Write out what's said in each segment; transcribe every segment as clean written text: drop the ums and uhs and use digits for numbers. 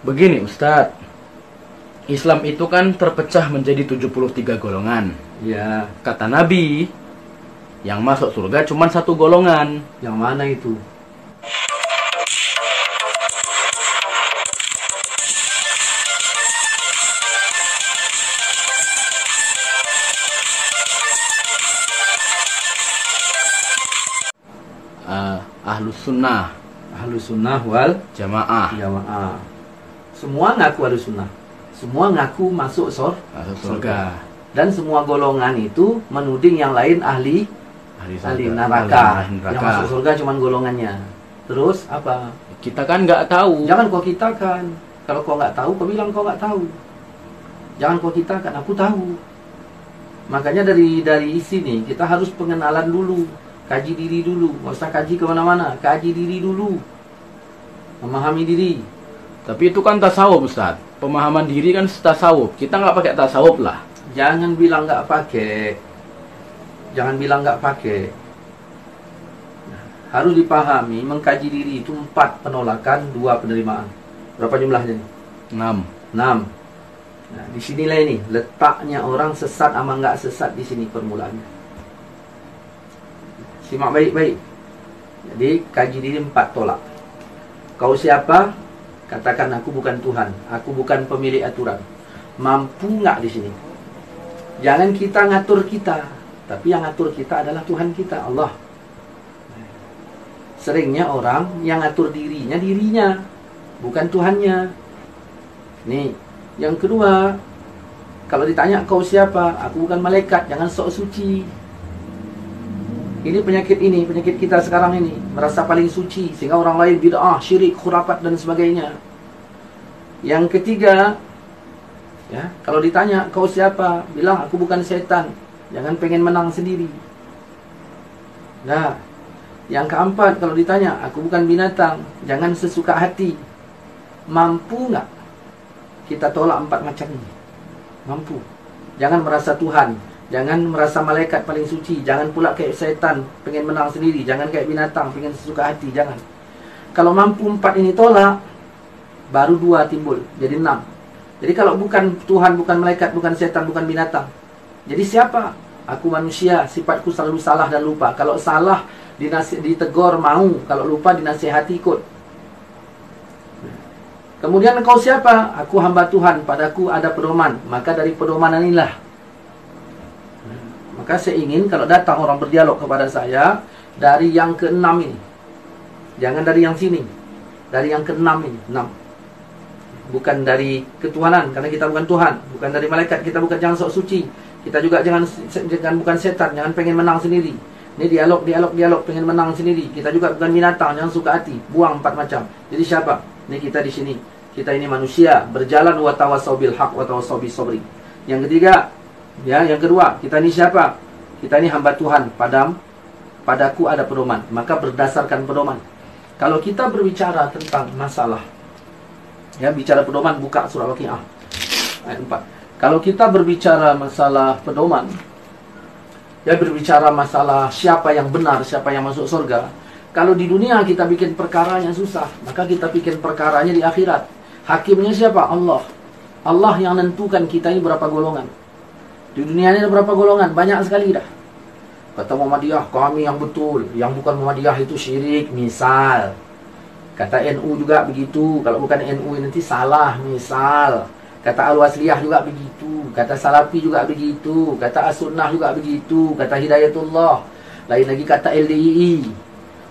Begini Ustadz, Islam itu kan terpecah menjadi 73 golongan. Ya, Kata Nabi, yang masuk surga cuma satu golongan. yang mana itu? Ahlus sunnah Ahlus sunnah wal jamaah. jamaah. Semua ngaku ahlus sunnah. Semua ngaku masuk Masuk surga. Dan semua golongan itu menuding yang lain ahli Ahli neraka. Ahli Yang masuk surga cuma golongannya. Terus apa? Kita kan nggak tahu. Jangan kau kitakan. Kalau kau nggak tahu, kau bilang kau nggak tahu. Jangan kau kitakan, aku tahu. Makanya dari sini kita harus pengenalan dulu, kaji diri dulu. Nggak usah kaji kemana-mana, kaji diri dulu, memahami diri. Tapi itu kan tasawuf Ustadz. Pemahaman diri kan tasawuf. Kita nggak pakai tasawuf lah. Jangan bilang nggak pakai. Jangan bilang nggak pakai. Harus dipahami, mengkaji diri itu 4 penolakan, 2 penerimaan. Berapa jumlahnya nih? 6. 6. Nah, disinilah ini letaknya orang sesat sama nggak sesat di sini permulaannya. Simak baik-baik. Jadi kaji diri 4 tolak. Kau siapa? Katakan aku bukan Tuhan, aku bukan pemilik aturan. Mampu nggak di sini? Jangan kita ngatur kita, tapi yang ngatur kita adalah Tuhan kita, Allah. Seringnya orang yang ngatur dirinya, bukan Tuhannya. Nih, yang kedua, kalau ditanya kau siapa? Aku bukan malaikat, jangan sok suci. Ini penyakit kita sekarang ini, merasa paling suci sehingga orang lain bid'ah, syirik, khurafat dan sebagainya. Yang ketiga, ya, kalau ditanya kau siapa? Bilang aku bukan setan, jangan pengen menang sendiri. Nah, yang keempat, kalau ditanya aku bukan binatang, jangan sesuka hati. Mampu nggak kita tolak 4 macam ini? Mampu. Jangan merasa Tuhan, jangan merasa malaikat paling suci, jangan pula kayak setan pengen menang sendiri, jangan kayak binatang pengen sesuka hati, jangan. Kalau mampu 4 ini tolak, baru 2 timbul, jadi 6. Jadi kalau bukan Tuhan, bukan malaikat, bukan setan, bukan binatang, jadi siapa? Aku manusia, sifatku selalu salah dan lupa. Kalau salah ditegur mau, kalau lupa dinasihati ikut. Kemudian engkau siapa? Aku hamba Tuhan, padaku ada pedoman, maka dari pedoman inilah. Maka saya ingin kalau datang orang berdialog kepada saya dari yang ke-6 ini. Jangan dari yang sini. Dari yang ke-6 ini, 6. Bukan dari ketuhanan, karena kita bukan Tuhan. Bukan dari malaikat, kita bukan, jangan sok suci. Kita juga jangan bukan setan, jangan pengen menang sendiri. Ini dialog, pengen menang sendiri. Kita juga bukan binatang, jangan suka hati. Buang 4 macam. Jadi siapa? Ini kita di sini. Kita ini manusia, berjalan wa tawassaw bil haq wa tawassaw bis sabri. Yang ketiga, ya, yang kedua, kita ini siapa? Kita ini hamba Tuhan, padaku ada pedoman. Maka berdasarkan pedoman. Kalau kita berbicara tentang masalah, ya, bicara pedoman, buka surah Waqiah ayat 4. Kalau kita berbicara masalah pedoman, ya, berbicara masalah siapa yang benar, siapa yang masuk surga. Kalau di dunia kita bikin perkaranya susah, maka kita bikin perkaranya di akhirat. Hakimnya siapa? Allah. Allah yang nentukan kita ini berapa golongan. Di dunia ini ada berapa golongan? Banyak sekali dah. Kata Muhammadiyah, kami yang betul. Yang bukan Muhammadiyah itu syirik, misal. Kata NU juga begitu. Kalau bukan NU nanti salah, misal. Kata Al-Wasliyah juga begitu. Kata Salafi juga begitu. Kata As-Sunnah juga begitu. Kata Hidayatullah. Lain lagi kata LDII.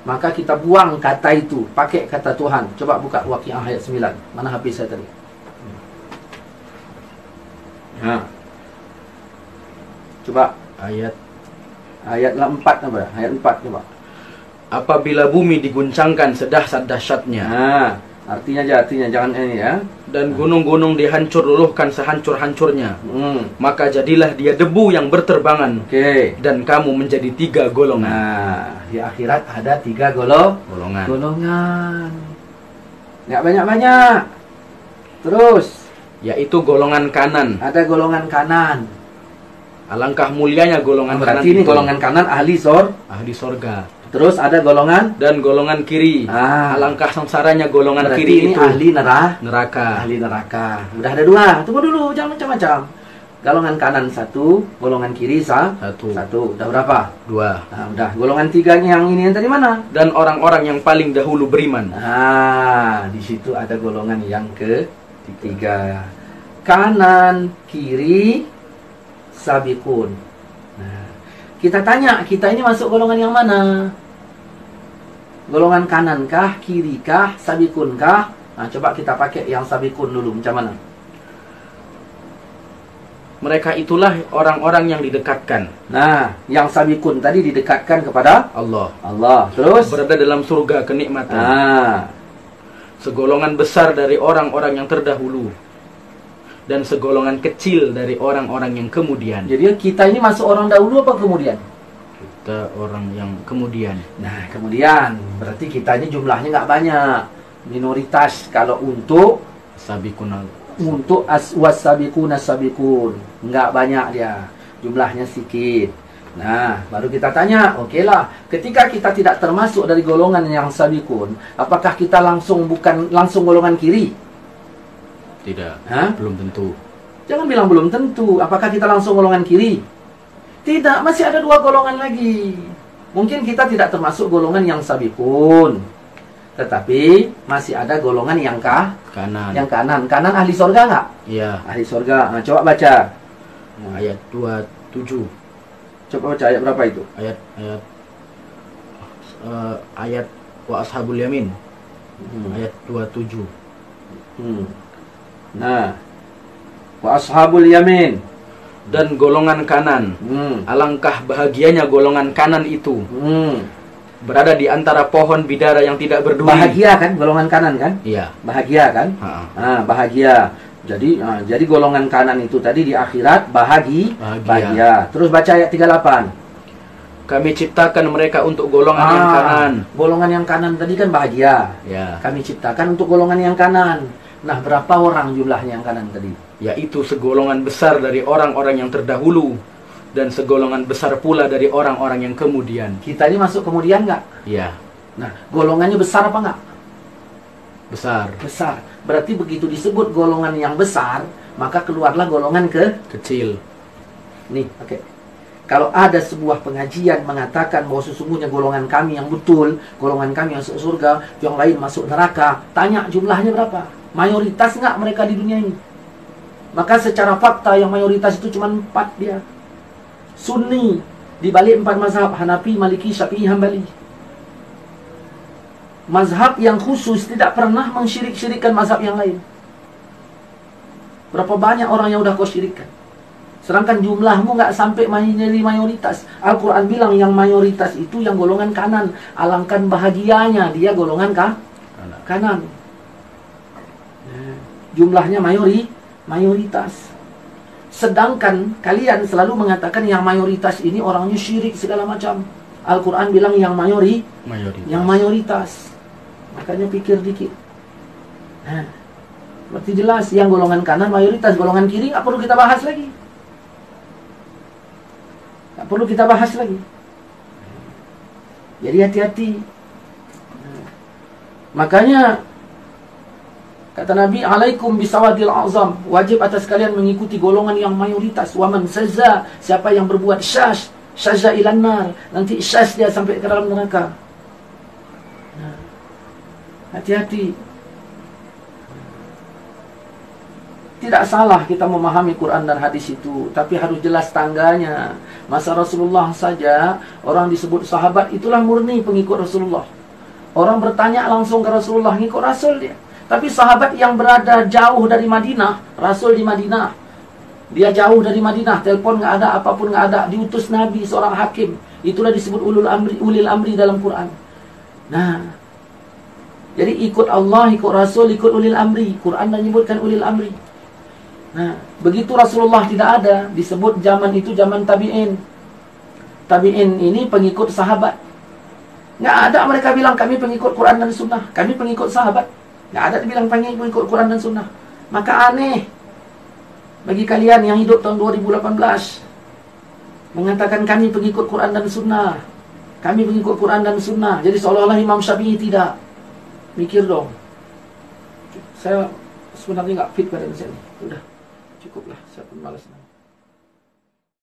Maka kita buang kata itu, pakai kata Tuhan. Coba buka Waqiah ayat 9. Mana HP saya tadi? Ha. Coba ayat 4 apa? Ayat 4 coba. Apabila bumi diguncangkan sedahsyat-dahsyatnya. Nah, artinya jangan ini ya. Dan gunung-gunung dihancur luluhkan sehancur-hancurnya. Maka jadilah dia debu yang berterbangan. Oke. Dan kamu menjadi 3 golongan. Nah, di akhirat ada 3 golongan. Nggak banyak-banyak. Terus, yaitu golongan kanan. ada golongan kanan. Alangkah mulianya golongan kanan Berarti ini itu. golongan kanan ahli Ahli sorga. terus ada golongan dan golongan kiri. Alangkah sengsaranya golongan berarti kiri ini itu. ahli Neraka. ahli neraka. Udah ada dua. Tunggu dulu, jangan macam-macam. Golongan kanan satu, golongan kiri satu. Udah berapa? 2. Nah, udah. Golongan tiganya yang ini yang tadi mana? Dan orang-orang yang paling dahulu beriman. Di situ ada golongan yang ketiga. Kanan, kiri, sabiqun. Nah, kita tanya, kita ini masuk golongan yang mana? Golongan kanankah, kirikah, sabikunkah? Nah, coba kita pakai yang sabikun dulu, macam mana? Mereka itulah orang-orang yang didekatkan. Nah, yang sabikun tadi didekatkan kepada Allah. Terus berada dalam surga kenikmatan. Segolongan besar dari orang-orang yang terdahulu dan segolongan kecil dari orang-orang yang kemudian. Jadi kita ini masuk orang dahulu apa kemudian? Kita orang yang kemudian. Nah, kemudian berarti kita ini jumlahnya nggak banyak, minoritas. Kalau untuk was-sabiquna sabiqun nggak banyak dia, jumlahnya sedikit. Nah, baru kita tanya, oke lah, ketika kita tidak termasuk dari golongan yang sabiqun, apakah kita langsung golongan kiri? Tidak, belum tentu. Jangan bilang belum tentu. Apakah kita langsung golongan kiri? Tidak, masih ada 2 golongan lagi. Mungkin kita tidak termasuk golongan yang sabiqun, tetapi masih ada golongan yang kanan. Yang kanan ahli surga nggak? Iya. Ahli surga. Nah, coba baca. Ayat 27. Coba baca ayat berapa itu? Ayat wa ashabul yamin. Ayat 27. Nah, wa ashabul yamin dan golongan kanan. Alangkah bahagianya golongan kanan itu. Berada di antara pohon bidara yang tidak berduri. Bahagia kan golongan kanan kan? Iya. Bahagia kan? Bahagia. Jadi golongan kanan itu tadi di akhirat bahagia. Terus baca ayat 38. Kami ciptakan mereka untuk golongan yang kanan. Golongan yang kanan tadi kan bahagia. Ya. Kami ciptakan untuk golongan yang kanan. Nah, berapa orang jumlahnya yang kanan tadi? Yaitu segolongan besar dari orang-orang yang terdahulu dan segolongan besar pula dari orang-orang yang kemudian. Kita ini masuk kemudian nggak? Iya. Nah, golongannya besar apa nggak? Besar. Berarti begitu disebut golongan yang besar, maka keluarlah golongan kecil. Nih, oke. Kalau ada sebuah pengajian mengatakan bahwa sesungguhnya golongan kami yang betul, golongan kami yang masuk surga, yang lain masuk neraka, tanya jumlahnya berapa? Mayoritas nggak mereka di dunia ini? Maka secara fakta yang mayoritas itu cuma 4 dia. Sunni di balik 4 mazhab, Hanafi, Maliki, Syafi'i, Hambali. Mazhab yang khusus tidak pernah mensyirik-syirikkan mazhab yang lain. Berapa banyak orang yang udah kau syirikkan? Sedangkan jumlahmu nggak sampai menjadi mayoritas. Al-Quran bilang yang mayoritas itu yang golongan kanan. Alangkah bahagianya dia golongan kanan. Jumlahnya mayoritas. Sedangkan kalian selalu mengatakan yang mayoritas ini orangnya syirik segala macam. Al-Quran bilang yang mayoritas. Makanya pikir dikit. Nah, berarti jelas yang golongan kanan mayoritas, golongan kiri nggak perlu kita bahas lagi. Jadi hati-hati. Makanya kata Nabi, alaikum bisawadil azam, wajib atas kalian mengikuti golongan yang mayoritas. Waman saza, siapa yang berbuat syaza ilan nar, nanti syaz dia sampai ke dalam neraka. Hati-hati. Tidak salah kita memahami Quran dan hadis itu, tapi harus jelas tangganya. Masa Rasulullah saja orang disebut sahabat, itulah murni pengikut Rasulullah. Orang bertanya langsung ke Rasulullah, ngikut Rasul dia. Tapi sahabat yang berada jauh dari Madinah, Rasul di Madinah, dia jauh dari Madinah, telepon nggak ada, apapun nggak ada, diutus Nabi seorang hakim, itulah disebut ulil amri dalam Quran. Nah, jadi ikut Allah, ikut Rasul, ikut ulil amri. Quran menyebutkan ulil amri. Nah, begitu Rasulullah tidak ada, disebut zaman itu zaman tabi'in. Tabi'in ini pengikut sahabat. Nggak ada mereka bilang kami pengikut Quran dan Sunnah, kami pengikut sahabat. Nggak ada dibilang pengikut Quran dan Sunnah. Maka aneh bagi kalian yang hidup tahun 2018 mengatakan kami pengikut Quran dan Sunnah. Kami pengikut Quran dan Sunnah. Jadi seolah-olah Imam Syafi'i tidak. Mikir dong. Saya sebenarnya nggak fit pada saya ini. Udah, cukuplah. Saya pun malas.